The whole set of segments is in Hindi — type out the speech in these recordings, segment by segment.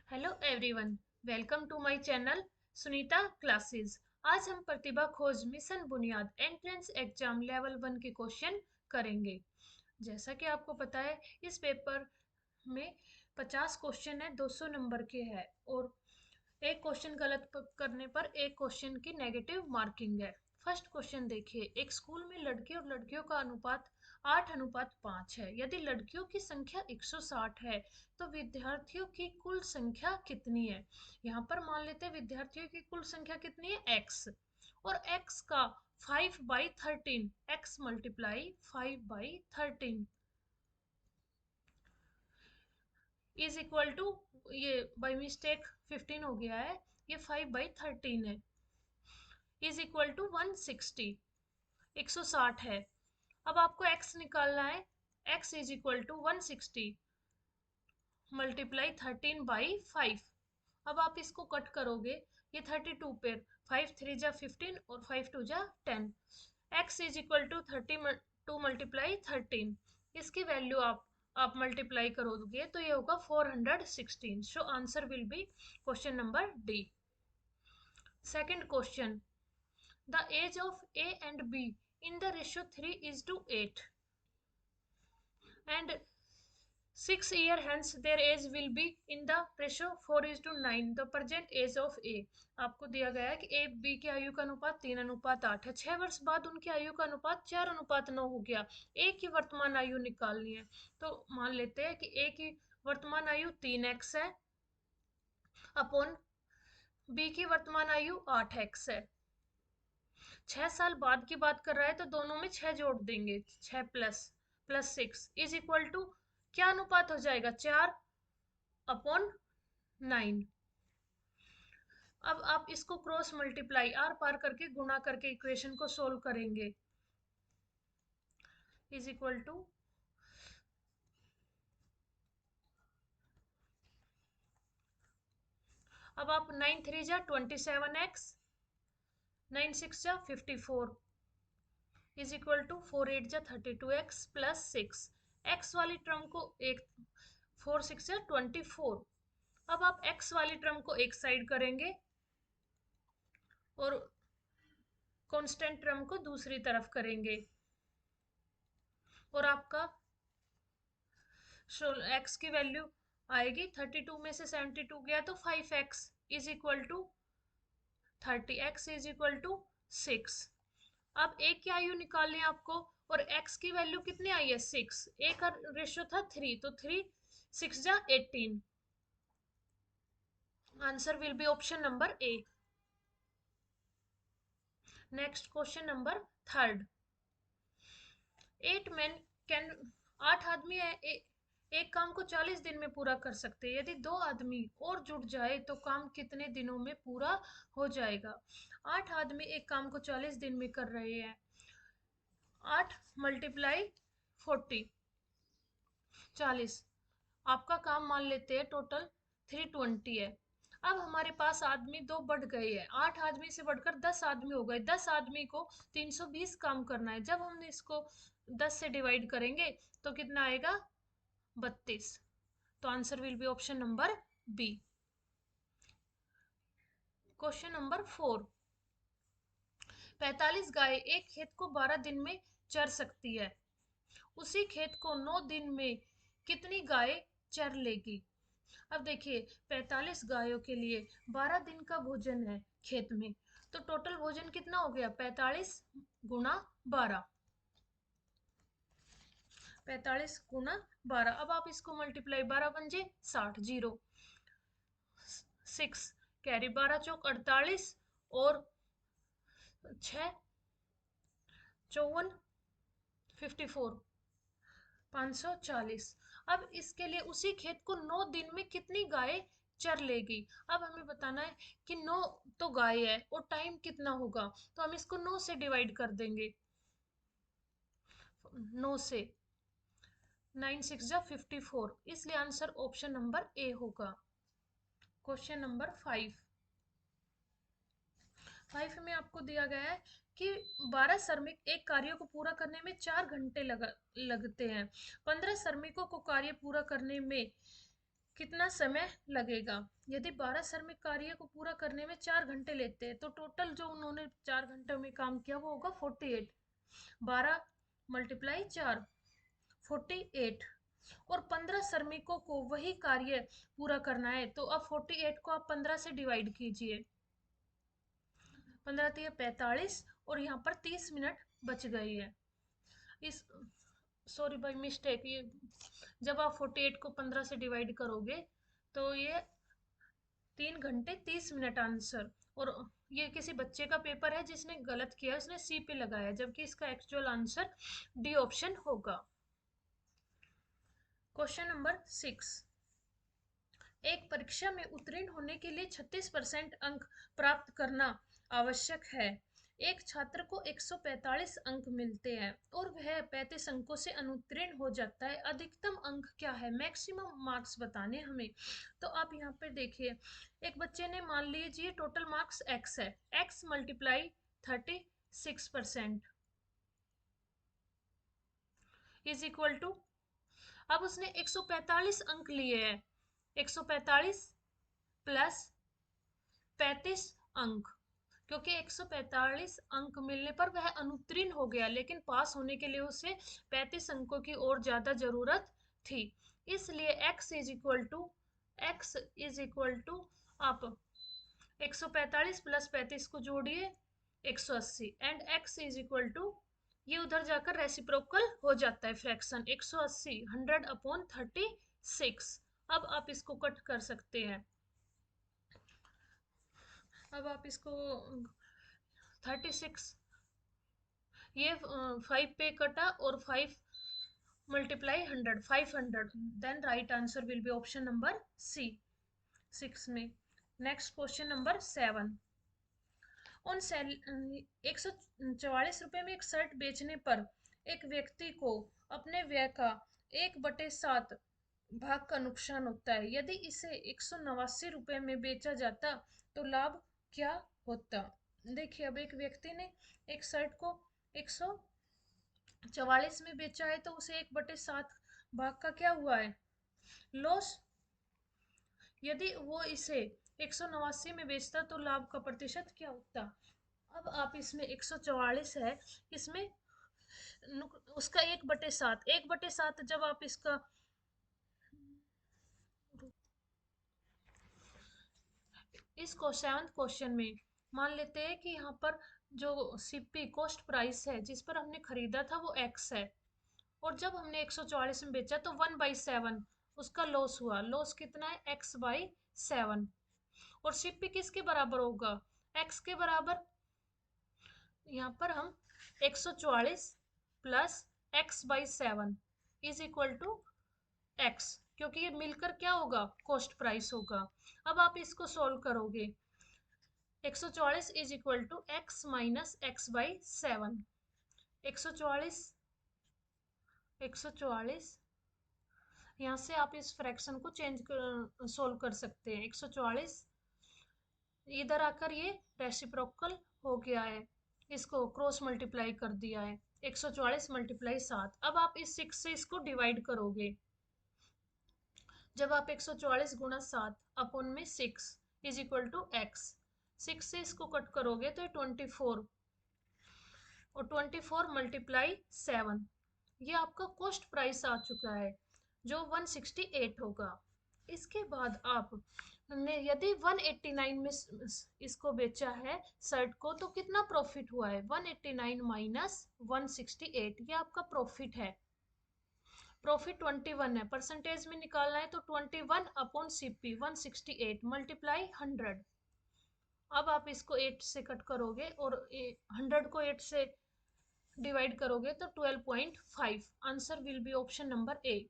Hello everyone, welcome to my channel Sunita classes. आज हम प्रतिभा खोज मिशन बुनियाद एंट्रेंस एग्जाम लेवल 1 के क्वेश्चन करेंगे। जैसा कि आपको पता है, इस पेपर में 50 क्वेश्चन है, 200 नंबर के हैं और एक क्वेश्चन गलत करने पर एक क्वेश्चन की नेगेटिव मार्किंग है। फर्स्ट क्वेश्चन देखिए, एक स्कूल में लड़के और लड़कियों का अनुपात 8:5 है। यदि लड़कियों की संख्या 160 है तो विद्यार्थियों की कुल संख्या कितनी है। यहाँ पर मान लेते हैं विद्यार्थियों की कुल संख्या कितनी है, x, और x का 5/13, x multiply 5/13 is equal to, ये बाई मिस्टेक 15 हो गया है, ये 5/13 है, इज इक्वल टू 160, 160 है। अब आपको x निकालना है, x is equal to 160 multiply 13/5। अब आप इसको कट करोगे, ये 32 पे 5 3 जा 15 और 5 2 जा 10, x is equal to 32 multiply 13। इसकी वैल्यू आप मल्टीप्लाई करोगे तो ये होगा 416। So answer will B question number D. Second question, the age of A and B in the ratio 3:8 and 6 year hence their age will be in the ratio 4:9, the present age of A। आपको दिया गया है कि A B की आयु का अनुपात 3:8 है। 6 वर्ष बाद उनकी आयु का अनुपात 4:9 हो गया। A की वर्तमान आयु निकालनी है, तो मान लेते हैं कि A की वर्तमान आयु 3x है अपॉन B की वर्तमान आयु 8x है। 6 साल बाद की बात कर रहा है तो दोनों में 6 जोड़ देंगे, 6 प्लस 6 इज इक्वल टू क्या अनुपात हो जाएगा, 4/9। अब आप इसको क्रॉस मल्टीप्लाई आर पार करके गुणा करके इक्वेशन को सोल्व करेंगे, इज इक्वल टू अब आप 9 3 जा 27x, 9 6 जा 54 इज इक्वल टू 4 8 जा 32x प्लस 6। एक्स वाली टर्म को एक, 4 6 जा 24। अब आप x वाली टर्म को एक साइड करेंगे और कांस्टेंट टर्म को दूसरी तरफ करेंगे और आपका x की वैल्यू आएगी, 32 में से 72 गया तो 5x is equal to 30, x is equal to 6। अब a की आयु निकालनी है आपको और x की वैल्यू कितनी आई है, 6। a का रेशियो था 3, तो 3 6 जा 18। Answer will be option number A. Next question number third, 8 men can, 8 आदमी है, एक काम को 40 दिन में पूरा कर सकते हैं। यदि 2 आदमी और जुड़ जाए तो काम कितने दिनों में पूरा हो जाएगा। 8 आदमी एक काम को 40 दिन में कर रहे हैं, 8 मल्टीप्लाई 40, 40। आपका काम मान लेते हैं टोटल 320 है। अब हमारे पास आदमी 2 बढ़ गए हैं, 8 आदमी से बढ़कर 10 आदमी हो गए। 10 आदमी को 320 काम करना है। जब हम इसको 10 से डिवाइड करेंगे तो कितना आएगा, 32। तो answer will be option number B. Question number 4, 45 गाय एक खेत को 12 दिन में चर सकती है, उसी खेत को 9 दिन में कितनी गाय चर लेगी। अब देखिए, 45 गायों के लिए 12 दिन का भोजन है खेत में, तो टोटल भोजन कितना हो गया, 45 गुणा 12, 45 गुणा 12। अब आप इसको मल्टीप्लाई, 12 पंजे 60, 0 6 कैरी, 12 चौक 48 और 6 54, 54, 540। अब इसके लिए उसी खेत को 9 दिन में कितनी गाय चर लेगी। अब हमें बताना है कि 9 तो गाय है और टाइम कितना होगा, तो हम इसको 9 से डिवाइड कर देंगे, 9 से, 9 6 जा 54, इसलिए आंसर ऑप्शन नंबर ए होगा। क्वेश्चन नंबर 5, 5 में आपको दिया गया है कि 12 श्रमिक एक कार्य को पूरा करने में 4 घंटे लगते हैं। 15 श्रमिकों को कार्य पूरा करने में कितना समय लगेगा। यदि 12 श्रमिक कार्य को पूरा करने में 4 घंटे लेते हैं तो टोटल जो उन्होंने 4 घंटे में काम किया वो होगा 48। 12 मल्टीप्लाई 4, 48। और 15 श्रमिकों को वही कार्य पूरा करना है, तो अब 48 को आप 15 से डिवाइड कीजिए। 15 तिया 45, और यहाँ पर 30 मिनट बच गई है। इस सॉरी बाई मिस्टेक, ये जब आप 48 को 15 से डिवाइड करोगे तो ये 3 घंटे 30 मिनट आंसर। और ये किसी बच्चे का पेपर है जिसने गलत किया, उसने सी पे लगाया, जबकि इसका एक्चुअल आंसर डी ऑप्शन होगा। Question number 6। एक परीक्षा में उत्तीर्ण होने के लिए 36% अंक प्राप्त करना आवश्यक है। एक छात्र को 145 अंक मिलते हैं और वह 35 अंकों से अनुत्तीर्ण हो जाता है। अधिकतम अंक क्या है, मैक्सिमम मार्क्स बताने हमें। तो आप यहाँ पे देखिए, एक बच्चे ने मान लीजिए टोटल मार्क्स x है, x multiply 36% is equal to, अब उसने 145 अंक लिए हैं, 145 प्लस 35 अंक, क्योंकि 145 अंक मिलने पर वह अनुत्तीर्ण हो गया, लेकिन पास होने के लिए उसे 35 अंकों की और ज्यादा जरूरत थी। इसलिए x इज इक्वल टू आप 145 प्लस 35 को जोड़िए 180, and x is equal to, ये उधर जाकर रेसिप्रोकल हो जाता है फ्रैक्शन, 180 100/36। अब आप इसको कट कर सकते हैं। अब आप इसको 36, ये 5 पे कटा और 5 multiply 100, 500, then right answer will be option number C 6 में। Next question number 7। उन 144 रुपए में एक शर्ट बेचने पर एक व्यक्ति को अपने व्यय का 1/7 भाग का नुकसान होता है। यदि इसे 189 रुपए में बेचा जाता तो लाभ क्या होता। देखिए, अब एक व्यक्ति ने एक शर्ट को 144 में बेचा है, तो उसे 1/7 भाग का क्या हुआ है, लॉस। यदि वो इसे 189 में बेचता तो लाभ का प्रतिशत क्या होता। अब आप इसमें 144 है, इसमें उसका 1/7, 1/7 जब आप इसका, इस 7th क्वेश्चन में मान लेते हैं कि यहाँ पर जो सीपी कॉस्ट प्राइस है जिस पर हमने खरीदा था वो x है, और जब हमने 144 में बेचा तो 1/7 उसका लॉस हुआ। लॉस कितना है, x/7। और सीपी किसके बराबर होगा, x के बराबर। यहाँ पर हम 144 plus x/7 is equal to x, क्योंकि ये मिलकर क्या होगा, कॉस्ट प्राइस होगा। अब आप इसको सोल्व करोगे, 144 is equal to x minus x/7। 144 144, यहाँ से आप इस फ्रैक्शन को सोल्व कर सकते हैं। 144 इधर आकर ये रेसिप्रोकल हो गया है, इसको क्रॉस मल्टीप्लाई कर दिया है, 144 मल्टीप्लाई 7। अब आप इस 6 से इसको डिवाइड करोगे, जब आप 144 गुणा 7 अपॉन में 6 इज इक्वल टू x, 6 से इसको कट करोगे तो 24, और 24 मल्टीप्लाई 7, ये आपका कॉस्ट प्राइस आ चुका है जो 168 होगा। इसके बाद आप ने यदि 189 में इसको बेचा है शर्ट को तो कितना प्रॉफिट हुआ है, 189 माइनस 168, ये आपका प्रॉफिट है। प्रॉफिट 21 है, परसेंटेज में निकालना है तो 21 अपॉन सीपी 168 मल्टीप्लाई 100। अब आप इसको 8 से कट करोगे और 100 को 8 से डिवाइड करोगे तो 12.5, answer will be option number A.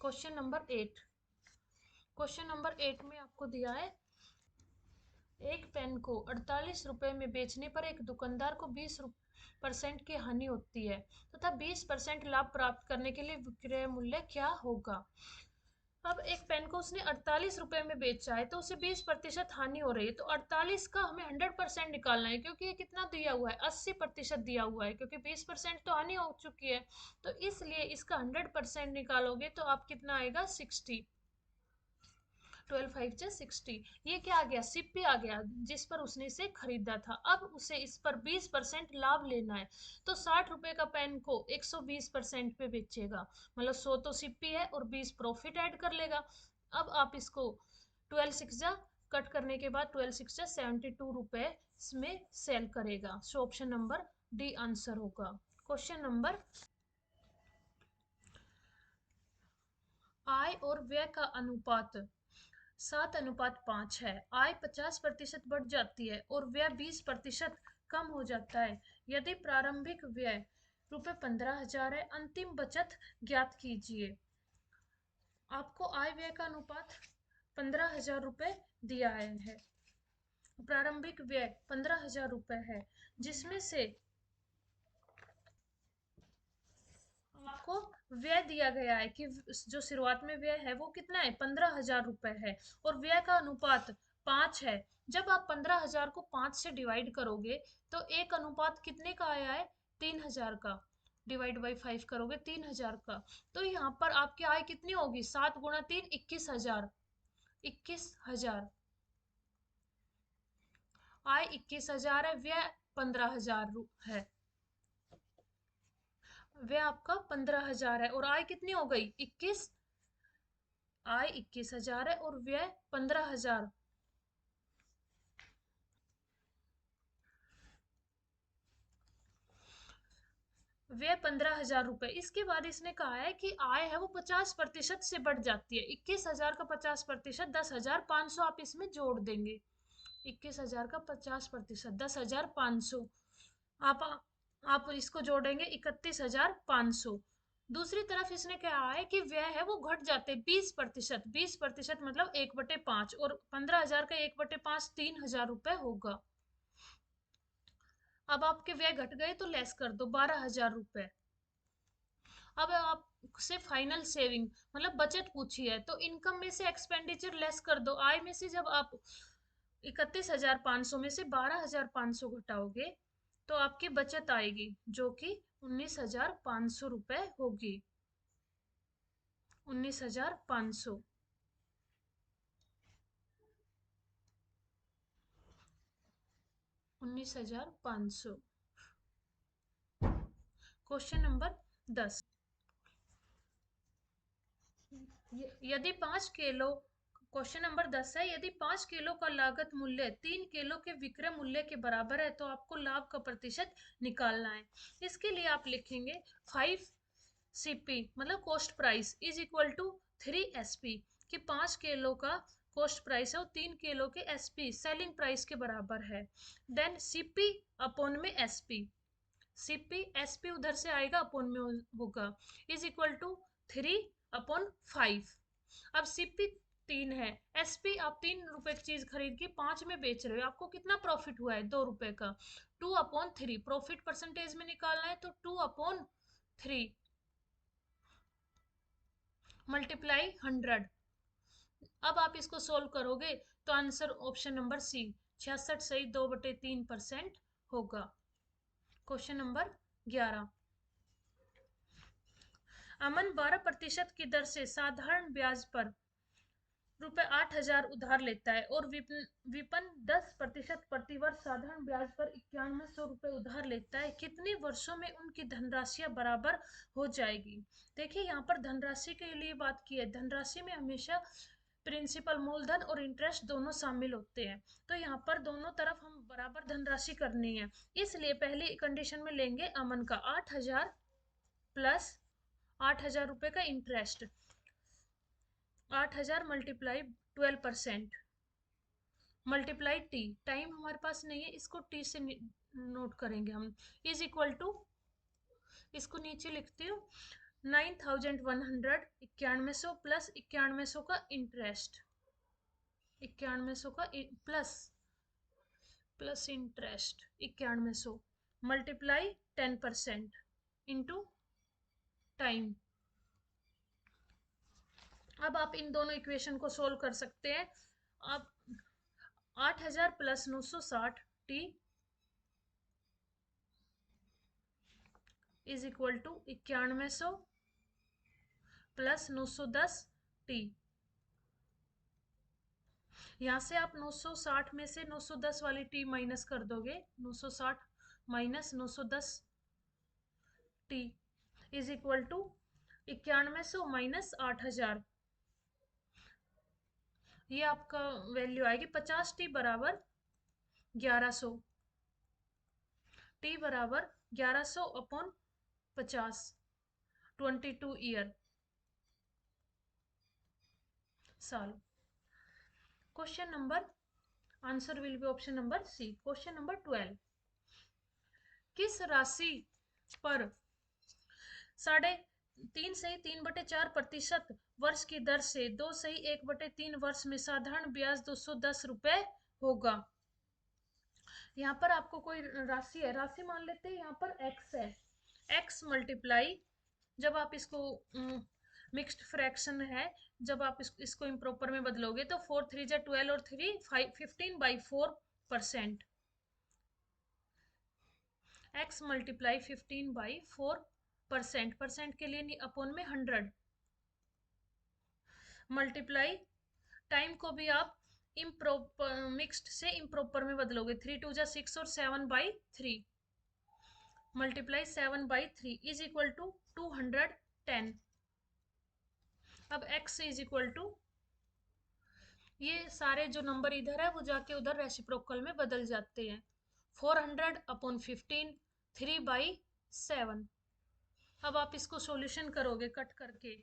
Question number 8। Question number 8 में आपको दिया है, एक पेन को 48 रुपए में बेचने पर एक दुकानदार को 20% की हानि होती है तथा 20% लाभ प्राप्त करने के लिए विक्रय मूल्य क्या होगा। अब एक पेन को उसने 48 रुपए में बेचा है तो उसे 20% हानि हो रही है, तो 48 का हमें 100% निकालना है, क्योंकि ये कितना दिया हुआ है, 80% दिया हुआ है, क्योंकि 20% तो हानि हो चुकी है। तो इसलिए इसका 100% निकालोगे तो आप कितना आएगा, 60। 12 5 जा 60। ये क्या आ गया, सिप्पी आ गया जिस पर उसने इसे खरीदा था। अब उसे इस पर 20% लाभ लेना है, तो 60 रुपए का पेन को 120% पे बेचेगा। मतलब 100 तो सिप्पी है और 20 प्रॉफिट ऐड कर लेगा। अब आप इसको 12 6 जा कट करने के बाद 12 6 जा 72 रुपए में सेल करेगा। So option number D answer होगा। क्वेश्चन नंबर, आय और व्यय का अनुपात 7:5 है। आय 50% बढ़ जाती है और व्यय 20% कम हो जाता है। यदि प्रारंभिक व्यय ₹15,000 है, अंतिम बचत ज्ञात कीजिए। आपको आय व्यय का अनुपात 15,000 रुपए दिया है। प्रारंभिक व्यय 15,000 रुपए है, जिसमें से आपको व्यय दिया गया है कि जो शुरुआत में व्यय है वो कितना है, 15,000 रुपए है, और व्यय का अनुपात 5 है। जब आप 15,000 को 5 से डिवाइड करोगे तो एक अनुपात कितने का आया है, 3,000 का। डिवाइड बाई 5 करोगे 3,000 का, तो यहाँ पर आपकी आय कितनी होगी, 7 गुणा 3 21,000। 21,000 आय 21,000 है, व्यय 15,000 है। व्यय आपका 15,000 है और आय कितनी हो गई, 21। आय 21,000 है और व्यय 15,000। व्यय 15,000 रुपए। इसके बाद इसने कहा है कि आय है वो 50% से बढ़ जाती है। 21,000 का 50%, 10,500 आप इसमें जोड़ देंगे। 21,000 का 50%, 10,500। आप आप इसको जोड़ेंगे 31,500। दूसरी तरफ इसने कहा है कि व्यय है वो घट जाते 20%। 20% मतलब 1/5, और 15,000 का 1/5 3,000 रुपए होगा। अब आपके व्यय घट गए तो लेस कर दो 12,000 रुपए। अब आपसे फाइनल सेविंग मतलब बचत पूछी है, तो इनकम में से एक्सपेंडिचर लेस कर दो। आय में से जब आप 31,500 में से 12,500 घटाओगे तो आपकी बचत आएगी, जो कि 19,500 रुपए होगी। 19,500। 19,500। Question number 10। यदि 5 किलो, क्वेश्चन नंबर 10 है, यदि 5 किलो का लागत मूल्य 3 किलो के विक्रय मूल्य के बराबर है तो आपको लाभ का प्रतिशत निकालना है। इसके लिए आप लिखेंगे 5 CP मतलब cost price is equal to 3 SP, कि 5 किलो का कॉस्ट प्राइस है वो 3 किलो के SP सेलिंग प्राइस के बराबर है। देन CP अपॉन में SP, सीपी एसपी उधर से आएगा अपोन में होगा, इज इक्वल टू 3/5। अब सीपी 3 है, एसपी आप 3 रुपए की चीज खरीद के 5 में बेच रहे हो, आपको कितना प्रॉफिट हुआ है, 2 रुपए का। 2/3 प्रॉफिट परसेंटेज में निकालना है तो 2/3 मल्टीप्लाई 100। अब आप इसको सोल्व करोगे तो आंसर ऑप्शन नंबर सी 66 सही 2/3% होगा। Question number 11। अमन 12% की दर से साधारण ब्याज पर ₹8,000 उधार लेता है और विपन 10% प्रतिवर्ष साधारण ब्याज पर 9100 रुपये उधार लेता है। कितने वर्षों में उनकी धनराशियां बराबर हो जाएगी। देखिए यहाँ पर धनराशि के लिए बात की है। धनराशि में हमेशा प्रिंसिपल मूलधन और इंटरेस्ट दोनों शामिल होते हैं, तो यहाँ पर दोनों तरफ हम बराबर धनराशि करनी है। इसलिए पहली कंडीशन में लेंगे अमन का 8,000 प्लस 8,000 रुपए का interest. 8,000 multiply 12% multiply T, time हमारे पास नहीं है, इसको टी से नोट करेंगे हम। इज इक्वल टू, इसको नीचे लिखती हूँ, 9,100 9100 प्लस 9100 का इंटरेस्ट, 9100 का plus plus interest 9100 multiply 10% into time. अब आप इन दोनों इक्वेशन को सोल्व कर सकते हैं। आप 8,000 plus 960 T is equal to 9100 plus 910 T. यहाँ से आप 960 में से 910 वाली टी माइनस कर दोगे, 960 minus 910 T is equal to 9100 minus 8000। ये आपका वैल्यू आएगी 50 टी बराबर 1100। टी बराबर 1100 अपॉन 50, 22 ईयर साल। Question number answer will be option number C. Question number 12, किस राशि पर 3.3/4% वर्ष की दर से 2.1/3 वर्ष में साधारण ब्याज 210 रुपए होगा? यहाँ पर आपको कोई राशि है, राशि मान लेते हैं, यहाँ पर x है, x मल्टीप्लाई, जब आप इसको मिक्स्ड फ्रैक्शन है, जब आप इसको इम्प्रॉपर में बदलोगे तो 4 3 जा 12 और 3 15/4%। x मल्टीप्लाई 15/4%, परसेंट के लिए अपॉन में 100 मल्टीप्लाई, टाइम को भी आप इम्प्रॉपर मिक्स्ड से इम्प्रॉपर में बदलोगे, 3 2 जा 6 और 7/3 मल्टीप्लाई 7/3 इज इक्वल टू 210। अब x इज इक्वल टू, ये सारे जो नंबर इधर है वो जाके उधर रेसिप्रोकल में बदल जाते हैं, 400/15 3/7। अब आप इसको सॉल्यूशन करोगे कट करके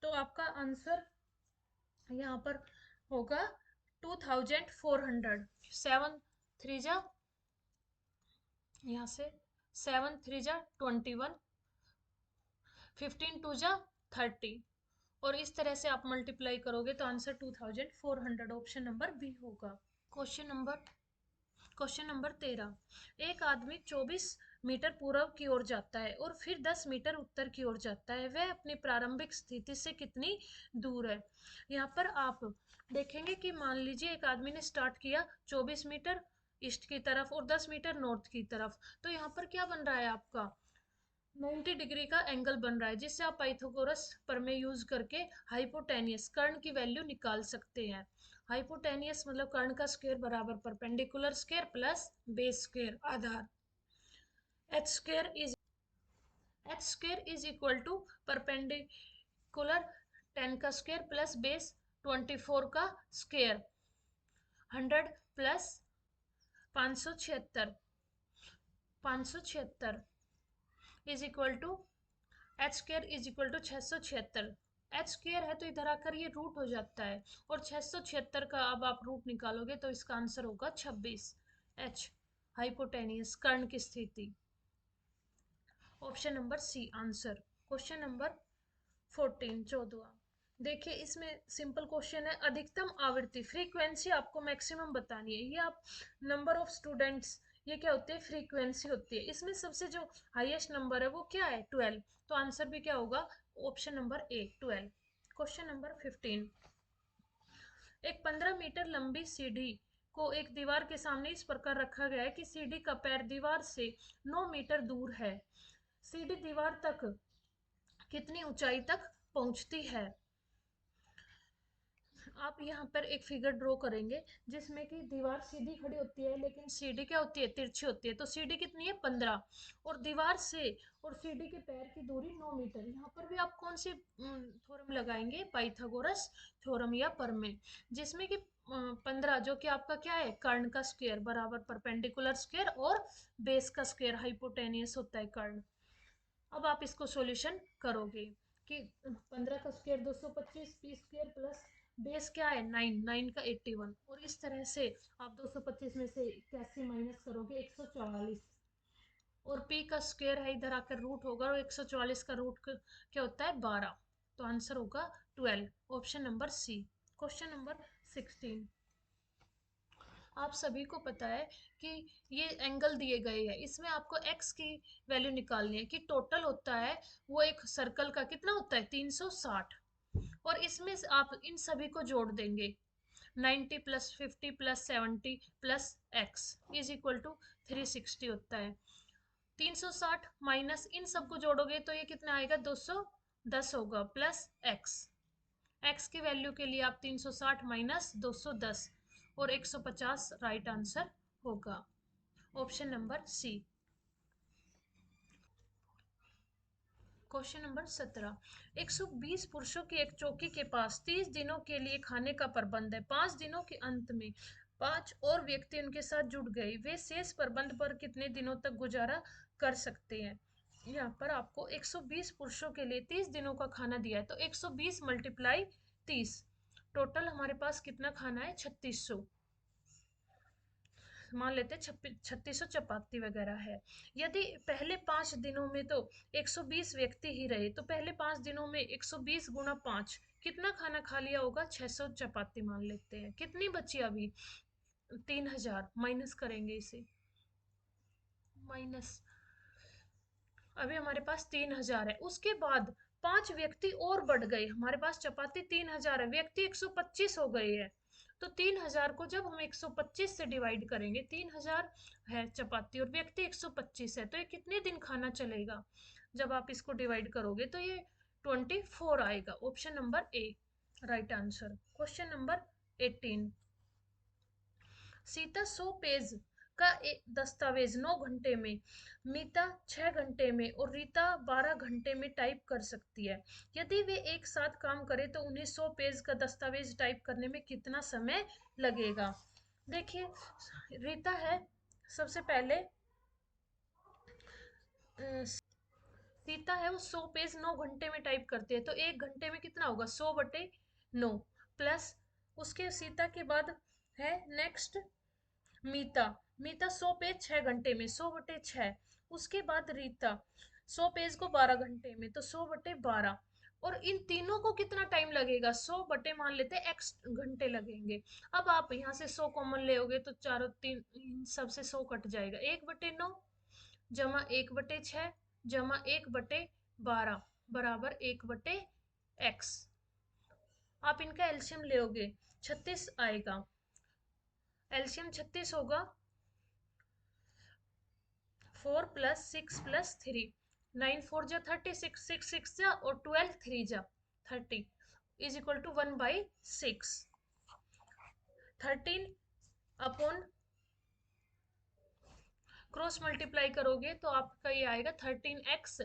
तो आपका आंसर यहाँ पर होगा 2400। 7 3 जा, यहाँ से 7 3 जा 21, 15 2 जा 30, और इस तरह से आप मल्टीप्लाई करोगे तो आंसर 2400, ऑप्शन नंबर बी होगा। क्वेश्चन नंबर 13, एक आदमी 24 मीटर पूर्व की ओर जाता है और फिर 10 मीटर उत्तर की ओर जाता है, वह अपनी प्रारंभिक स्थिति से कितनी दूर है? यहाँ पर आप देखेंगे कि मान लीजिए एक आदमी ने स्टार्ट किया 24 मीटर ईस्ट की तरफ और 10 मीटर नॉर्थ की तरफ, तो यहाँ पर क्या बन रहा है आपका 90 डिग्री का एंगल बन रहा है, जिससे आप पाइथागोरस प्रमेय यूज करके हाइपोटेनियस कर्ण की वैल्यू निकाल सकते हैं। हाइपोटेनियस मतलब कर्ण का स्क्वायर बराबर perpendicular square plus base square आधार। H square is equal to perpendicular 10 का स्क्वायर प्लस बेस 24 का square, 100 plus 576 is equal to H square is equal to 676। H square है तो इधर आकर ये रूट हो जाता है, और 676 का अब आप रूट निकालोगे तो इसका आंसर होगा 26। एच हाइपोटेनियस कर्ण की स्थिति, option number C answer. Question number 14 14, देखिए इसमें सिंपल क्वेश्चन है, अधिकतम आवृत्ति फ्रीक्वेंसी आपको मैक्सिमम बतानी है। ये आप नंबर ऑफ स्टूडेंट्स, ये क्या होती है फ्रीक्वेंसी होती है, इसमें सबसे जो हाईएस्ट नंबर है वो क्या है 12, तो आंसर भी क्या होगा option number A 12। Question number 15, एक 15 मीटर लंबी सीढ़ी को एक दीवार के सामने इस प्रकार रखा गया है कि सीढ़ी का पैर दीवार से 9 मीटर दूर है, सीढ़ी दीवार तक कितनी ऊंचाई तक पहुंचती है? आप यहाँ पर एक फिगर ड्रॉ करेंगे जिसमें कि दीवार सीधी खड़ी होती है लेकिन सीढ़ी क्या होती है तिरछी होती है, तो सीढ़ी कितनी है 15, और दीवार से और सीढ़ी के पैर की दूरी 9 मीटर। यहाँ पर भी आप कौन सी थ्योरम लगाएंगे पाइथागोरस थ्योरम या प्रमेय, जिसमें कि 15 जो कि आपका क्या है कर्ण का स्क्वायर बराबर परपेंडिकुलर स्क्वायर और बेस का स्क्वायर हाइपोटेनियस होता है कर्ण। अब आप इसको सॉल्यूशन करोगे कि 15 का square 225 P square plus base क्या है 9 9 का 81, और इस तरह से आप 225 में से 81 माइनस करोगे 144, और पी का स्क्वायर है इधर आकर रूट होगा, और 144 का रूट क्या होता है 12, तो आंसर होगा 12, option number C. Question number 16, आप सभी को पता है कि ये एंगल दिए गए हैं, इसमें आपको x की वैल्यू निकालनी है कि टोटल होता है वो एक सर्कल का कितना होता है 360, और इसमें से आप इन सभी को जोड़ देंगे 90 plus 50 plus 70 plus x is equal to 360 होता है। 360 माइनस इन सबको जोड़ोगे तो ये कितना आएगा 210 होगा, प्लस x, x की वैल्यू के लिए आप 360 माइनस 210 और 150 राइट आंसर होगा। Option number C. Question number 17। 120 पुरुषों की एक चौकी के पास 30 दिनों के लिए खाने का प्रबंध है। 5 दिनों के अंत में 5 और व्यक्ति उनके साथ जुड़ गए, वे शेष प्रबंध पर कितने दिनों तक गुजारा कर सकते हैं? यहाँ पर आपको 120 पुरुषों के लिए 30 दिनों का खाना दिया है, तो 120 मल्टीप्लाई 30, टोटल हमारे पास कितना खाना है? 3600। मान लेते हैं 3600 चपाती वगैरह है। यदि पहले 5 दिनों में तो 120 व्यक्ति ही रहे, तो पहले 5 दिनों में 120 गुना 5 कितना खाना खा लिया होगा? 600 चपाती मान लेते हैं। कितनी बची अभी? 3000। माइनस करेंगे इसे, माइनस, अभी हमारे पास 3000 है। उसके बाद 5 व्यक्ति और बढ़ गए, हमारे पास चपाती 3000 है, व्यक्ति 125 हो गए हैं। तो 3000 को जब हम 125 से डिवाइड करेंगे, 3000 है चपाती और व्यक्ति 125 है, तो ये कितने दिन खाना चलेगा? जब आप इसको डिवाइड करोगे तो ये 24 आएगा। Option number A right answer. Question number 18। Sita 100 page का एक दस्तावेज 9 घंटे में, मीता 6 घंटे में और रीता 12 घंटे में टाइप कर सकती है। यदि वे एक साथ काम करें तो उन्हें 100 पेज का दस्तावेज टाइप करने में कितना समय लगेगा? देखिए, रीता है सबसे पहले, सीता है वो 100 पेज 9 घंटे में टाइप करती है, तो 1 घंटे में कितना होगा? 100/9 प्लस उसके सीता के बाद है नेक्स्ट मीता। मीता 100 पेज 6 घंटे में, 100/6। उसके बाद रीता 100 पेज को 12 घंटे में, तो 100/12। और इन तीनों को कितना टाइम लगेगा? 100 बटे मान लेते हैं x घंटे लगेंगे। अब आप यहाँ से 100 कॉमन ले तो चारों तीन सबसे 100 कट जाएगा। 1/9 जमा 1/6 जमा 1/12 बराबर 1/x। आप इनका एल्शियम लोगे, 36 आएगा। एल्शियम 36 होगा। 4 + 6 + 3, 9 4 जा 36, 6 6 जा और 12 3 जा 30 इज इक्वल टू 1/6। 13 अपॉन क्रॉस मल्टीप्लाई करोगे तो आपका ये आएगा 13x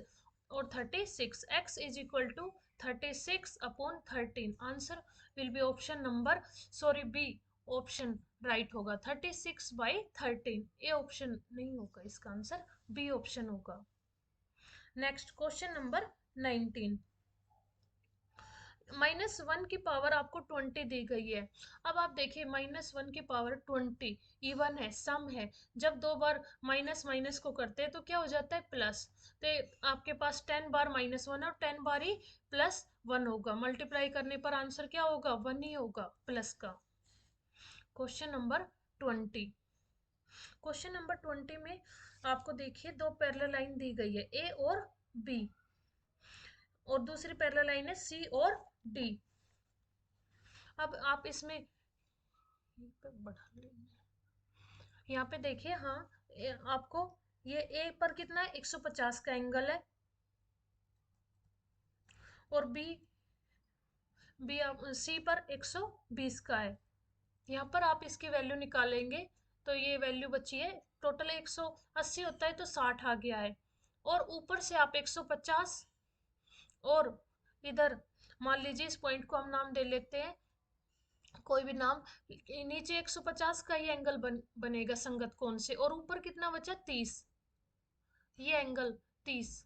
और 36, x is equal to 36/13। Answer will be option number, sorry B option right होगा। 36/13, ए ऑप्शन नहीं होगा, इसका आंसर बी ऑप्शन होगा। Next question number 19। -1 की पावर आपको 20 दी गई है। अब आप देखिए, -1 की पावर 20 इवन है, सम है। जब 2 बार माइनस माइनस को करते हैं तो क्या हो जाता है? प्लस। तो आपके पास 10 बार -1 और 10 बार ही +1 होगा। मल्टीप्लाई करने पर आंसर क्या होगा? 1 ही होगा प्लस का। Question number 20। क्वेश्चन नंबर 20 में आपको देखिए 2 पैरेलल लाइन दी गई है, ए और बी, और दूसरी पैरेलल लाइन है सी और डी। अब आप इसमें बढ़ा लेंगे, यहाँ पे देखिए, हाँ आपको ये ए पर कितना है? 150 का एंगल है, और बी सी पर 120 का है। यहाँ पर आप इसकी वैल्यू निकालेंगे तो ये वैल्यू बची है, टोटल 180 होता है तो 60 आ गया है। और ऊपर से आप 150, और इधर मान लीजिए इस पॉइंट को हम नाम दे लेते हैं कोई भी नाम। नीचे 150 का ही एंगल बनेगा संगत कोण से, और ऊपर कितना बचा? 30। ये एंगल 30,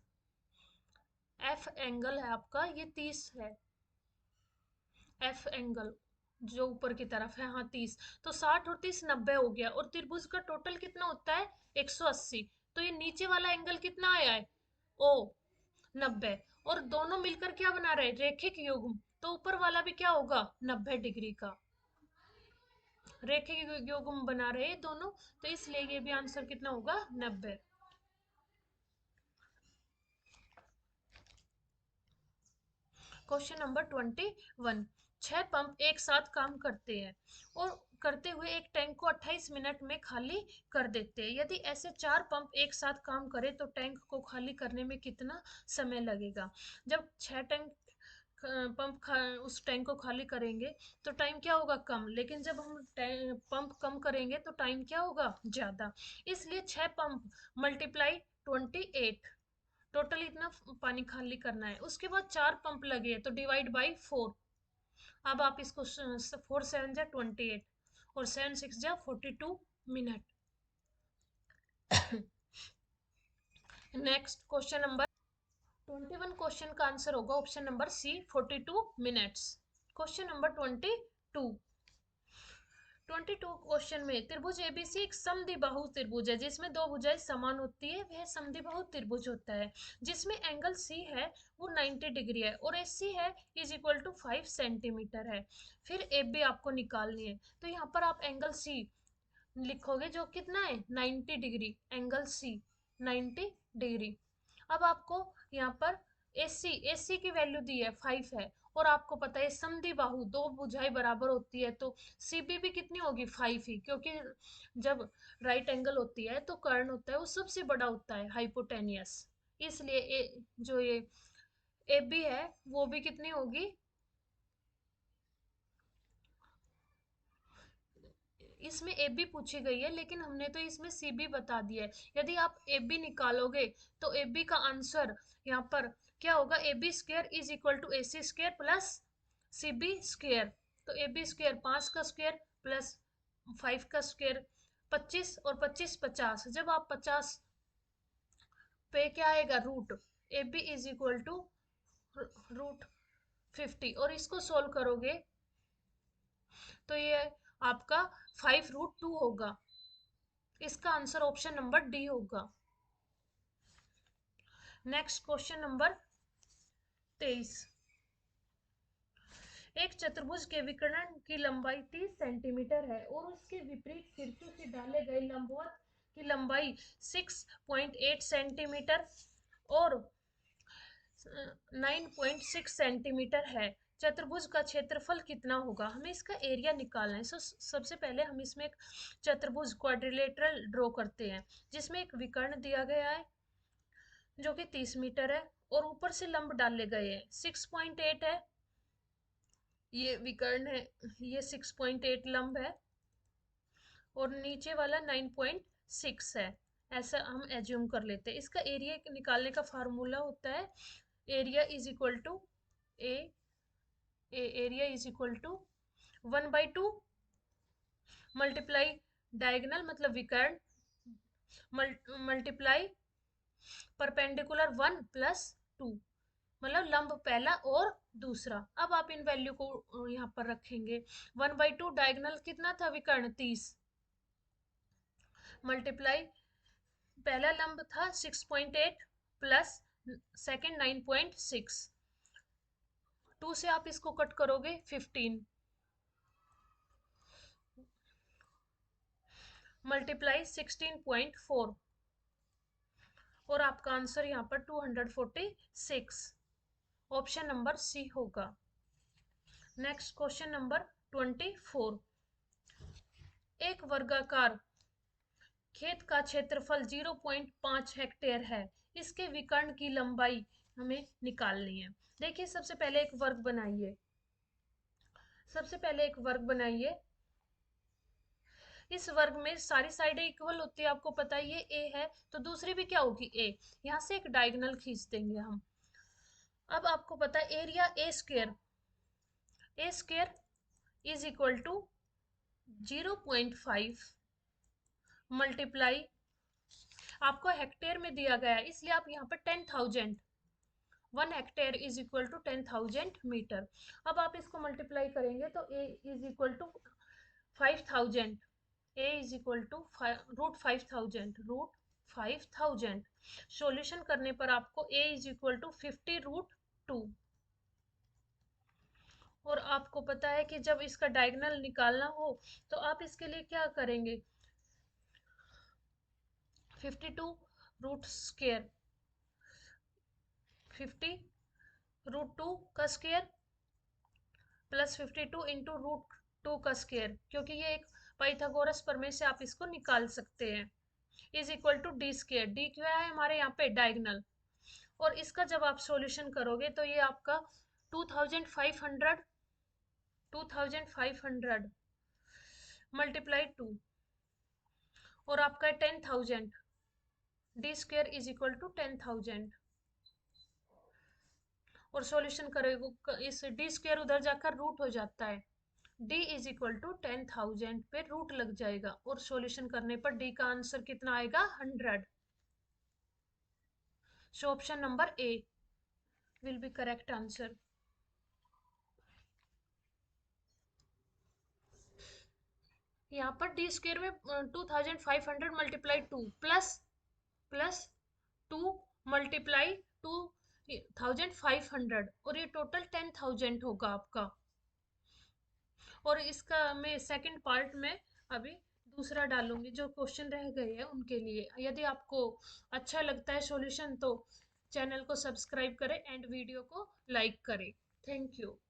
एफ एंगल है आपका, ये 30 है। एफ एंगल जो ऊपर की तरफ है, हाँ 30। तो 60 और 30 90 हो गया, और त्रिभुज का टोटल कितना होता है? 180। तो ये नीचे वाला एंगल कितना आया है? ओ 90। और दोनों मिलकर क्या बना रहे हैं? रेखिक युग्म। तो ऊपर वाला भी क्या होगा? 90 डिग्री का रेखिक युग्म बना रहे हैं दोनों, तो इसलिए ये भी आंसर कितना होगा? 90। Question number 21। 6 पंप एक साथ काम करते हैं और करते हुए एक टैंक को 28 मिनट में खाली कर देते हैं। यदि ऐसे 4 पंप एक साथ काम करें तो टैंक को खाली करने में कितना समय लगेगा? जब 6 टैंक पंप उस टैंक को खाली करेंगे तो टाइम क्या होगा, कम। लेकिन जब हम पंप कम करेंगे तो टाइम क्या होगा, ज्यादा। इसलिए 6 पंप मल्टीप्लाई 28, टोटल इतना पानी खाली करना है। उसके बाद 4 पंप लगे हैं तो डिवाइड बाई 4। अब आप इसको 4 7 जा 28 और 7 6 जा 42 minute. Next question number 21 question का आंसर होगा option number C, 42 minutes. Question number 22 question में त्रिभुज एबीसी एक समद्विबाहु त्रिभुज है जिसमें दो भुजाएं समान होती है, वह समद्विबाहु त्रिभुज होता है। जिसमें एंगल सी है वो 90 डिग्री है और एस सी है इज इक्वल टू 5 सेंटीमीटर है। फिर ए बी आपको निकालनी है, तो यहाँ पर आप एंगल सी लिखोगे जो कितना है, 90 डिग्री। Angle C 90 degree. अब आपको यहाँ पर एस सी की वैल्यू दी है 5 है, और आपको पता है समद्विबाहु दो भुजाएं बराबर होती है तो सीबी भी कितनी होगी, 5 ही, क्योंकि जब राइट एंगल होती है तो कर्ण होता है वो सबसे बड़ा होता है, हाइपोटेनियस। इसलिए जो ये ए बी है वो भी कितनी होगी, इसमें ए बी पूछी गई है लेकिन हमने तो इसमें सी बी बता दिया है। यदि आप ए बी निकालोगे तो ए बी का आंसर यहाँ पर क्या होगा, A B square is equal to A C square plus C B square. तो ए बी स्क्र 5 का स्क्र प्लस 5 का स्क्र 25 और 25 50। जब आप 50 पे क्या आएगा, root, A B is equal to root 50, और इसको सोल्व करोगे तो ये आपका 5√2 होगा। इसका आंसर ऑप्शन नंबर डी होगा। Next question number 23। एक चतुर्भुज के विकर्ण की लंबाई 30 सेंटीमीटर है और उसके विपरीत शीर्षों से डाले गए लंबवत की लंबाई 6.8 सेंटीमीटर और 9.6 सेंटीमीटर है। चतुर्भुज का क्षेत्रफल कितना होगा, हमें इसका एरिया निकालना है। सबसे पहले हम इसमें एक चतुर्भुज क्वाड्रिलेटरल ड्रॉ करते हैं जिसमें एक विकर्ण दिया गया है जो कि 30 मीटर है और ऊपर से लंब डाले गए हैं। 6.8 है ये विकर्ण है, ये 6.8 लंब है और नीचे वाला 9.6 है। ऐसा हम एज्यूम कर लेते हैं। इसका एरिया निकालने का फार्मूला होता है area is equal to A area is equal to 1/2 multiply diagonal मतलब विकर्ण मल्टीप्लाई परपेंडिकुलर 1 प्लस 2, मतलब लंब पहला और दूसरा। अब आप इन वैल्यू को यहाँ पर रखेंगे। 1/2 डायगनल कितना था, विकर्ण 30, मल्टीप्लाई पहला लंब था 6.8 प्लस सेकेंड 9.6, 2 से आप इसको कट करोगे 15 मल्टीप्लाई 16.4 और आपका आंसर यहाँ पर 246, ऑप्शन नंबर सी होगा। Next question number 24। एक वर्गाकार खेत का क्षेत्रफल 0.5 हेक्टेयर है, इसके विकर्ण की लंबाई हमें निकालनी है। देखिए सबसे पहले एक वर्ग बनाइए, सबसे पहले एक वर्ग बनाइए। इस वर्ग में सारी साइडें इक्वल होती है, आपको पता है ये ए है तो दूसरी भी क्या होगी ए। यहाँ से एक डायगोनल खींच देंगे हम। अब आपको पता है area a square is equal to 0.5 multiply, आपको हेक्टेयर में दिया गया है इसलिए आप यहाँ पर 10,000, 1 hectare is equal to 10,000 metre. अब आप इसको मल्टीप्लाई करेंगे तो A is equal to 5,000, A is equal to root 5,000 solution करने पर आपको ए इज इक्वल टू 50√2। और आपको पता है कि जब इसका डायगोनल निकालना हो तो आप इसके लिए क्या करेंगे, 52 रूट स्क्वायर 50√2 का स्क्वायर प्लस 52 इंटू √2 का स्क्वायर, क्योंकि ये एक पाइथागोरस प्रमेय से आप इसको निकाल सकते हैं, is equal to D square. D क्या है हमारे यहाँ पे, डायगोनल। और इसका जब आप सॉल्यूशन करोगे तो ये आपका 2500, 2500 मल्टीप्लाई 2, और आपका है 10,000। D square is equal to 10,000। और सॉल्यूशन करेगा, इस डी स्क्वेयर उधर जाकर रूट हो जाता है, d इज इक्वल टू 10,000 पे रूट लग जाएगा, और सॉल्यूशन करने पर d का आंसर कितना आएगा, 100। So option number A will be correct answer. यहाँ पर डी स्क्वेयर में 2500 मल्टीप्लाई 2 प्लस 2 मल्टीप्लाई 2500, और ये टोटल 10,000 होगा आपका। और इसका मैं सेकंड पार्ट में अभी दूसरा डालूंगी, जो क्वेश्चन रह गए हैं उनके लिए। यदि आपको अच्छा लगता है सॉल्यूशन तो चैनल को सब्सक्राइब करें एंड वीडियो को लाइक करें। Thank you.